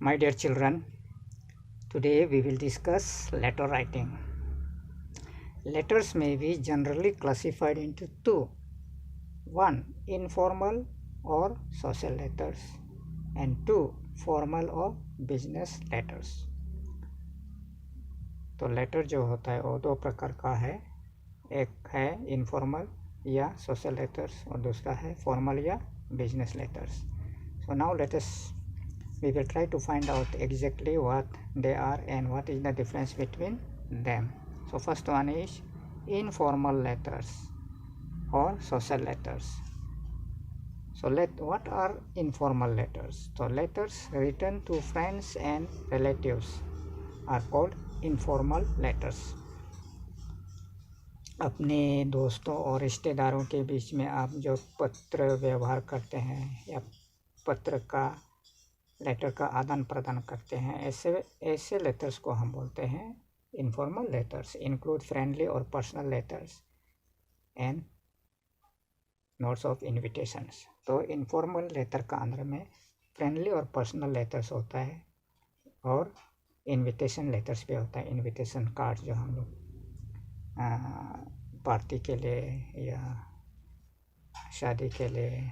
My dear children, today we will discuss letter writing. Letters may be generally classified into two. One, informal or social letters, and two, formal or business letters. तो letter जो होता है वो दो प्रकार का है, एक है इनफॉर्मल या सोशल लेटर्स और दूसरा है फॉर्मल या business letters. So now we will try to find out exactly what they are and what is the difference between them. So first one is informal letters or social letters. So what are informal letters? So letters written to friends and relatives are called informal letters. अपने दोस्तों और रिश्तेदारों के बीच में आप जो पत्र व्यवहार करते हैं या पत्र का लेटर का आदान प्रदान करते हैं, ऐसे लेटर्स को हम बोलते हैं इनफॉर्मल लेटर्स. इंक्लूड फ्रेंडली और personal letters and notes of invitations. तो इनफॉर्मल लेटर का अंदर में फ्रेंडली और पर्सनल लेटर्स होता है और इनविटेशन लेटर्स भी होता है. इनविटेशन कार्ड जो हम लोग पार्टी के लिए या शादी के लिए,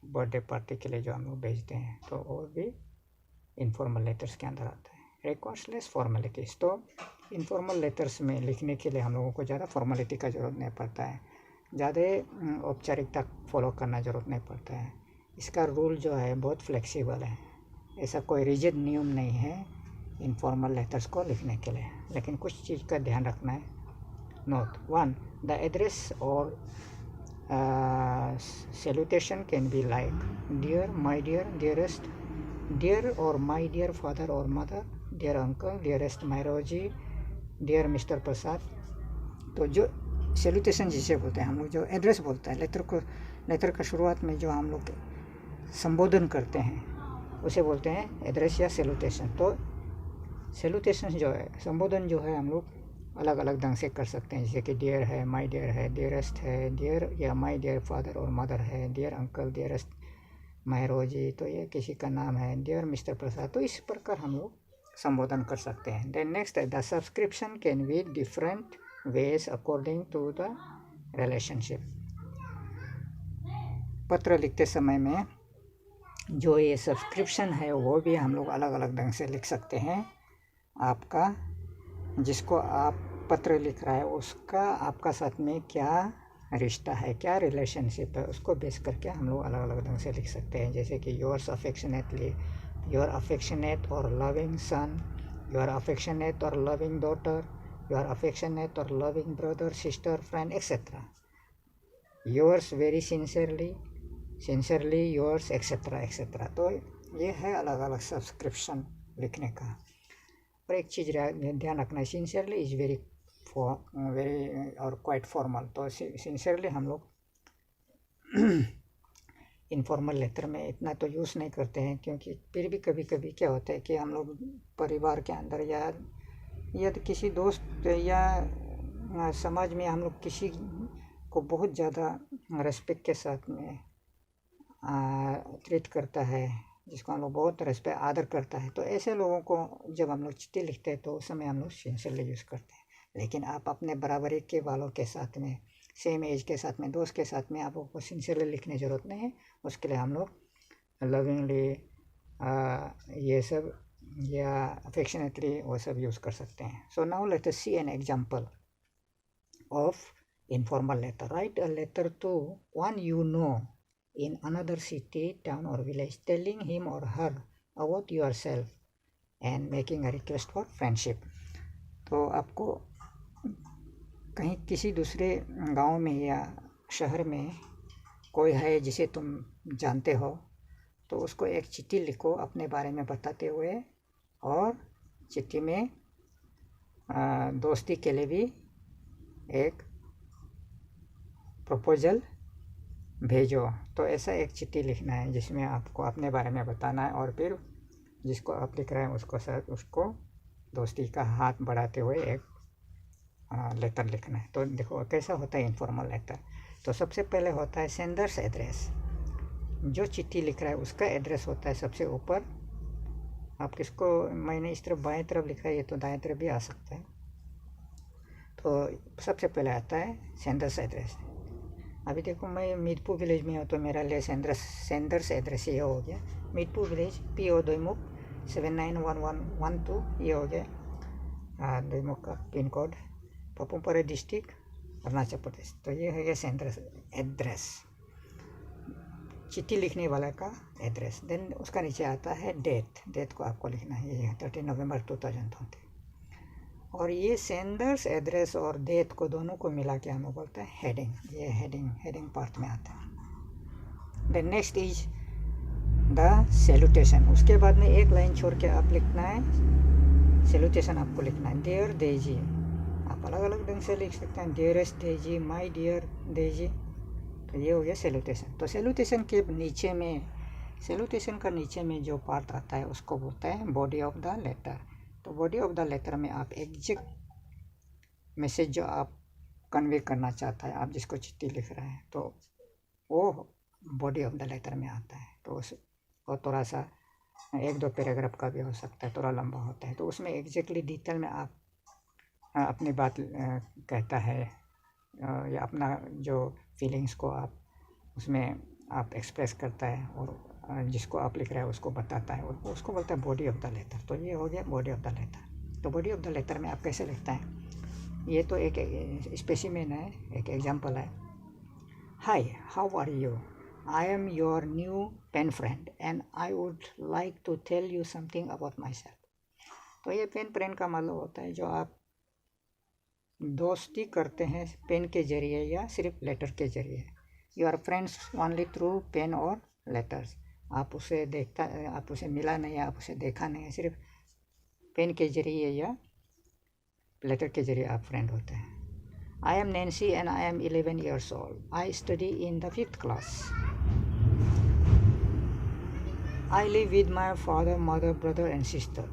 बर्थडे पार्टी के लिए जो हम लोग भेजते हैं, तो वो भी इनफॉर्मल लेटर्स के अंदर आता है. Requires less formalities. तो इनफॉर्मल लेटर्स में लिखने के लिए हम लोगों को ज़्यादा फॉर्मेलिटी का ज़रूरत नहीं पड़ता है, ज़्यादा औपचारिकता फॉलो करना ज़रूरत नहीं पड़ता है. इसका रूल जो है बहुत फ्लेक्सिबल है, ऐसा कोई रिजिड नियम नहीं है इनफॉर्मल लेटर्स को लिखने के लिए. लेकिन कुछ चीज़ का ध्यान रखना है. नोट वन, द एड्रेस और salutation can be like dear, my dear, dearest, dear or my dear father or mother, dear uncle, dearest my Roji, dear Mr. प्रसाद. तो जो सेल्यूटेशन जिसे बोलते हैं हम लोग, जो एड्रेस बोलता है लेटर का शुरुआत में जो हम लोग संबोधन करते हैं उसे बोलते हैं एड्रेस या सेल्यूटेशन. तो सेल्यूटेशन जो है, संबोधन जो है, हम लोग अलग अलग ढंग से कर सकते हैं. जैसे कि डियर है, माय डियर है, डियरेस्ट है, डियर या माय डियर फादर और मदर है, डियर अंकल, डियरेस्ट माय रोजी, तो ये किसी का नाम है, डियर मिस्टर प्रसाद. तो इस प्रकार हम लोग संबोधन कर सकते हैं. देन नेक्स्ट है the subscription can be different ways according to the relationship. पत्र लिखते समय में जो ये सब्सक्रिप्शन है वो भी हम लोग अलग अलग ढंग से लिख सकते हैं. आपका जिसको आप पत्र लिख रहा है उसका आपका साथ में क्या रिश्ता है, क्या रिलेशनशिप है, उसको बेस करके हम लोग अलग अलग ढंग से लिख सकते हैं. जैसे कि योर्स अफेक्शनेटली, योर अफेक्शनेट और लविंग सन, योर अफेक्शनेट और लविंग डॉटर, योर अफेक्शनेट और loving brother, sister, friend, etcetera. Yours very sincerely, sincerely yours, etcetera etcetera. तो ये है अलग अलग सब्सक्रिप्शन लिखने का. और एक चीज़ ध्यान रखना है, सिंसियरली इज़ वेरी और क्वाइट फॉर्मल. तो सिंसियरली हम लोग इनफॉर्मल लेटर में इतना तो यूज़ नहीं करते हैं, क्योंकि फिर भी कभी कभी क्या होता है कि हम लोग परिवार के अंदर या तो किसी दोस्त या समाज में हम लोग किसी को बहुत ज़्यादा रेस्पेक्ट के साथ में ट्रीट करता है, जिसको हम लोग बहुत रेस्पेक्ट आदर करता है. तो ऐसे लोगों को जब हम लोग चिट्ठी लिखते हैं तो उस समय हम लोग सिंसियरली यूज़ करते हैं. लेकिन आप अपने बराबरी के वालों के साथ में, सेम एज के साथ में, दोस्त के साथ में आपको सिंसियरली लिखने की ज़रूरत नहीं है. उसके लिए हम लोग लविंगली ये सब या अफेक्शनेटली वो सब यूज़ कर सकते हैं. So now let us see an example of informal letter. Write a letter to one you know in another city, town or village, telling him or her about yourself and making a request for friendship. तो आपको कहीं किसी दूसरे गांव में या शहर में कोई है जिसे तुम जानते हो, तो उसको एक चिट्ठी लिखो अपने बारे में बताते हुए, और चिट्ठी में दोस्ती के लिए भी एक प्रपोजल भेजो. तो ऐसा एक चिट्ठी लिखना है जिसमें आपको अपने बारे में बताना है, और फिर जिसको आप लिख रहे हैं उसको दोस्ती का हाथ बढ़ाते हुए एक लेटर लिखना है. तो देखो कैसा होता है इनफॉर्मल लेटर. तो सबसे पहले होता है सेंडर्स एड्रेस. जो चिट्ठी लिख रहा है उसका एड्रेस होता है सबसे ऊपर, आप किसको, मैंने इस तरफ बाएं तरफ लिखा है, ये तो दाएं तरफ भी आ सकता है। तो सबसे पहले आता है सेंडर्स एड्रेस। अभी देखो मैं मीतपुर विलेज में हूँ, तो मेरा लिए सेंडर्स एड्रेस ये हो गया मीतपुर विलेज, PO दोईमुख 791112, ये हो गया दोईमुख का pin code, पपुमपरे district, Arunachal Pradesh. तो ये है ये सेंडर्स एड्रेस, चिट्ठी लिखने वाला का एड्रेस। देन उसका नीचे आता है डेट को आपको लिखना है, ये 30 नवंबर 2020। और ये सेंडर्स एड्रेस और डेट को दोनों को मिला के हमें बोलते हैं हेडिंग। ये हेडिंग पार्ट में आता है। Then next is the salutation. उसके बाद में एक लाइन छोड़ के आप लिखना है सैल्यूटेशन, आपको लिखना है डियर डेजी। आप अलग अलग ढंग से लिख सकते हैं, dearest Daisy, my dear Daisy. तो ये हो गया सैल्यूटेशन। तो सैल्यूटेशन के नीचे में, सैल्यूटेशन का नीचे में जो पार्ट आता है उसको बोलता है बॉडी ऑफ द लेटर। तो बॉडी ऑफ द लेटर में आप एग्जैक्ट मैसेज जो आप कन्वे करना चाहता है, आप जिसको चिट्ठी लिख रहे हैं, तो वो बॉडी ऑफ द लेटर में आता है। तो वो थोड़ा सा 1-2 पैराग्राफ का भी हो सकता है, थोड़ा लंबा होता है। तो उसमें एग्जैक्टली डिटेल में आप अपनी बात कहता है या अपना जो फीलिंग्स को आप उसमें आप एक्सप्रेस करता है, और जिसको आप लिख रहे हैं उसको बताता है, और उसको बोलता है बॉडी ऑफ द लेटर। तो ये हो गया बॉडी ऑफ द लेटर। तो बॉडी ऑफ द लेटर में आप कैसे लिखता है, ये तो एक स्पेसिमेन है, एक एग्जांपल है। Hi, how are you? I am your new pen friend and I would like to tell you something about myself. तो ये पेन फ्रेंड का मतलब होता है जो आप दोस्ती करते हैं पेन के जरिए या सिर्फ लेटर के जरिए। You are friends only through pen और लेटर्स। आप उसे आप उसे मिला नहीं है, आप उसे देखा नहीं है, सिर्फ पेन के जरिए या लेटर के जरिए आप फ्रेंड होते हैं। I am Nancy and I am 11 years old. I study in the 5th class. I live with my father, mother, brother and sister.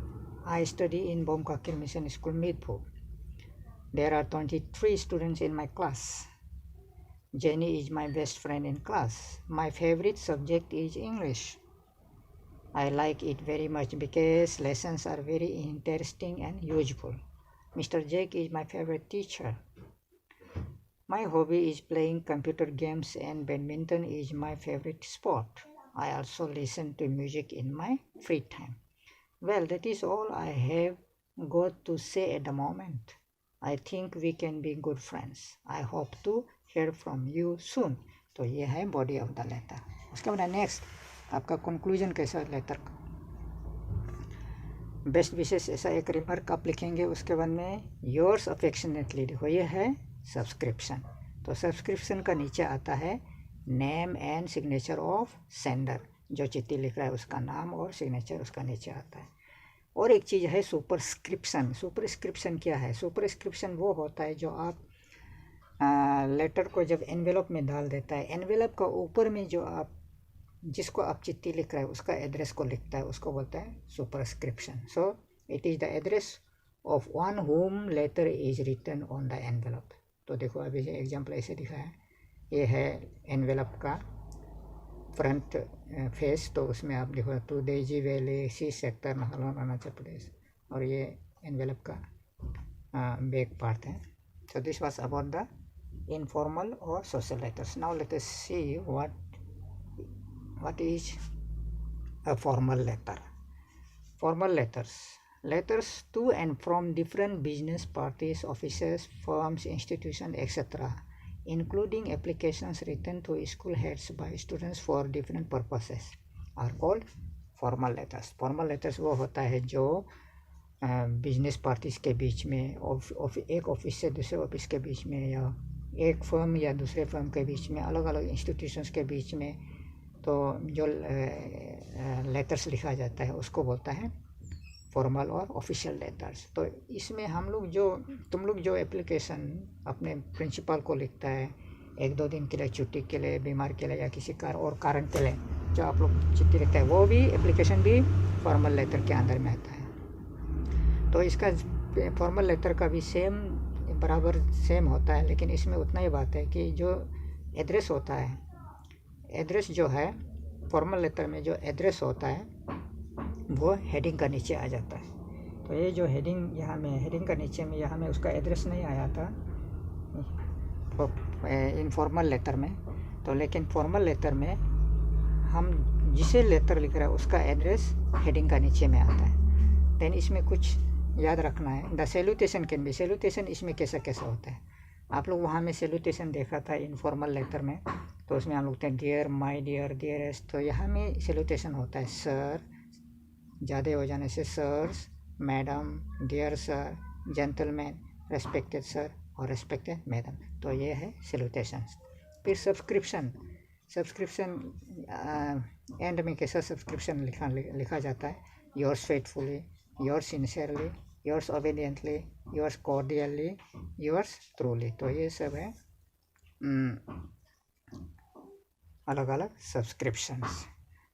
I study in बोमकाकिर mission school, Meetpur. There are 23 students in my class. Jenny is my best friend in class. My favorite subject is English. I like it very much because lessons are very interesting and useful. Mr. Jake is my favorite teacher. My hobby is playing computer games and badminton is my favorite sport. I also listen to music in my free time. Well, that is all I have got to say at the moment. I think we can be good friends. I hope to hear from you soon. तो ये है body of the letter. उसके बाद next आपका conclusion कैसा letter का, best विशेष ऐसा एक रिमार्क आप लिखेंगे। उसके बाद में योर्स अफेक्शनेटली लिखो, ये है सब्सक्रिप्शन। तो सब्सक्रिप्शन का नीचे आता है name and signature of sender, जो चिट्ठी लिख रहा है उसका नाम और सिग्नेचर उसका नीचे आता है। और एक चीज़ है सुपरस्क्रिप्शन। सुपरस्क्रिप्शन क्या है? सुपरस्क्रिप्शन वो होता है जो आप लेटर को जब एनवेलप में डाल देता है, एनवेलप का ऊपर में जो आप जिसको आप चिट्ठी लिख रहे हैं उसका एड्रेस को लिखता है, उसको बोलता है superscription. So it is the address of one whom letter is written on the envelope. तो देखो अभी एग्जाम्पल ऐसे दिखा है, ये है एनवेलप का फ्रंट फेस। तो उसमें आप लिखो to Daisy Valley, C sector, Naharlagun, Arunachal Pradesh. और ये एनवेलप का बैक पार्ट है। So this was about the informal or social letters. Now let us see what is a formal letter. Formal letters to and from different business parties, offices, firms, institutions, etc., including applications written to school heads by students for different purposes, are called formal letters. Formal letters वो होता है जो business parties के बीच में, एक office से दूसरे office के बीच में, या एक फर्म या दूसरे फर्म के बीच में, अलग अलग इंस्टीट्यूशंस के बीच में, तो जो लेटर्स लिखा जाता है उसको बोलता है फॉर्मल और ऑफिशियल लेटर्स। तो इसमें तुम लोग जो एप्लीकेशन अपने प्रिंसिपल को लिखता है 1-2 दिन के लिए, छुट्टी के लिए, बीमार के लिए, या किसी और कारण के लिए जो आप लोग चिट्ठी लिखते हैं, वो भी एप्लीकेशन भी फॉर्मल लेटर के अंदर में आता है। तो इसका फॉर्मल लेटर का भी बराबर सेम होता है, लेकिन इसमें उतना ही बात है कि जो एड्रेस होता है, एड्रेस जो है फॉर्मल लेटर में जो एड्रेस होता है वो हेडिंग का नीचे आ जाता है। तो ये जो हेडिंग यहाँ में हेडिंग का नीचे में यहाँ में उसका एड्रेस नहीं आया था इनफॉर्मल लेटर में, तो लेकिन फॉर्मल लेटर में हम जिसे लेटर लिख रहे हैं उसका एड्रेस हेडिंग का नीचे में आता है। देन इसमें कुछ याद रखना है, the salutation can be, salutation इसमें कैसा कैसा होता है। आप लोग वहाँ में सैल्यूटेशन देखा था इनफॉर्मल लेटर में, तो उसमें हम लोग थे डियर, माय डियर, डियरेस्ट। तो यहाँ में सैल्यूटेशन होता है सर, ज़्यादा हो जाने से sirs, madam, dear sir, gentleman, respected sir और रेस्पेक्टेड मैडम। तो ये है सैल्यूटेशन। फिर सब्सक्रिप्शन, सब्सक्रिप्शन एंड में कैसा सब्सक्रिप्शन लिखा जाता है, yours faithfully, yours sincerely, yours obediently, yours cordially, yours truly. तो ये सब है अलग अलग सब्सक्रिप्शंस।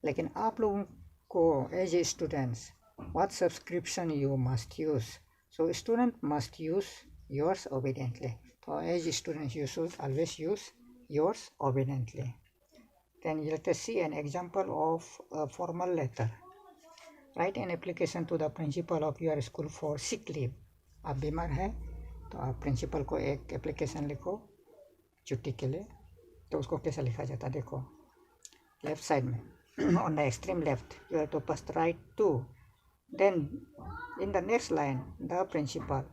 लेकिन आप लोगों को as a students what subscription you must use, so student must use yours obediently. So as students you should always use yours obediently. Then let us see an example of a formal letter. Write an application to the principal of your school for sick leave. आप बीमार हैं तो आप principal को एक application लिखो छुट्टी के लिए। तो उसको कैसे लिखा जाता है देखो, लेफ्ट साइड में on the extreme left you have to first write to, then in the next line the principal,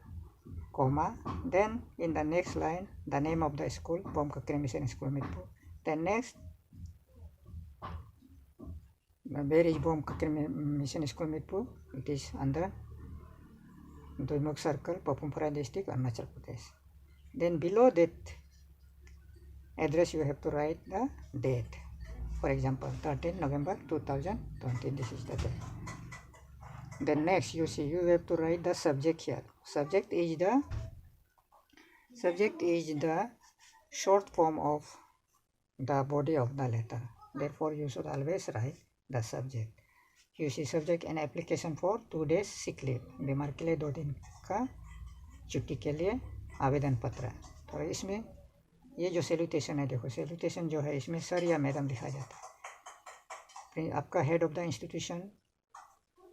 comma, then in the next line the name of the school, Bom Kakri Mission School Mitpur. Then next, where is Bom Kakri Mission School Mitpur? It is under Doimok Circle, Papumpura District, Arunachal Pradesh. Then below that address you have to write the date. For example, 13 November 2020, this is the date. Then next you see you have to write the subject here. Subject is the short form of the body of the letter. Therefore you should always write the subject. You see subject an application for 2 days sick leave, बीमार के लिए 2 दिन का छुट्टी के लिए आवेदन पत्र। तो इसमें ये जो सैल्यूटेशन है देखो, सैल्यूटेशन जो है इसमें सर या मैडम लिखा जाता है। आपका head of the institution,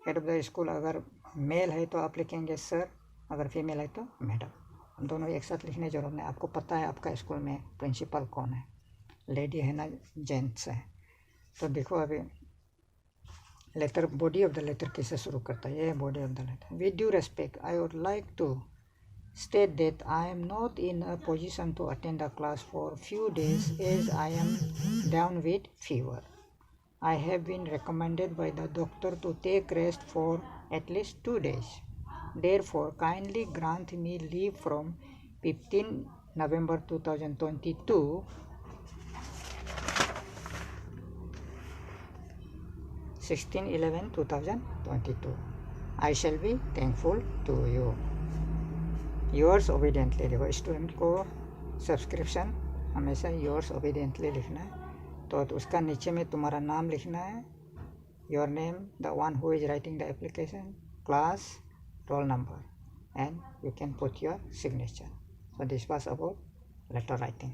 head of the school अगर मेल है तो आप लिखेंगे सर, अगर फीमेल है तो मैडम। दोनों एक साथ लिखने जरूरत नहीं, आपको पता है आपका स्कूल में प्रिंसिपल कौन है, लेडी है ना जेंट्स है। तो देखो अभी letter, body of the letter कैसे शुरू करता है, ये है body of the letter. With due respect I would like to state that I am not in a position to attend the class for few days as I am down with fever. I have been recommended by the doctor to take rest for at least 2 days. Therefore, kindly grant me leave from 15 November 2020 to 16/11/2022. I shall be thankful to you. Yours obediently लिखो। Student को subscription हमेशा yours obediently लिखना है। तो उसका नीचे में तुम्हारा नाम लिखना है, your name, the one who is writing the application, class, roll number, and you can put your signature. So this was about letter writing.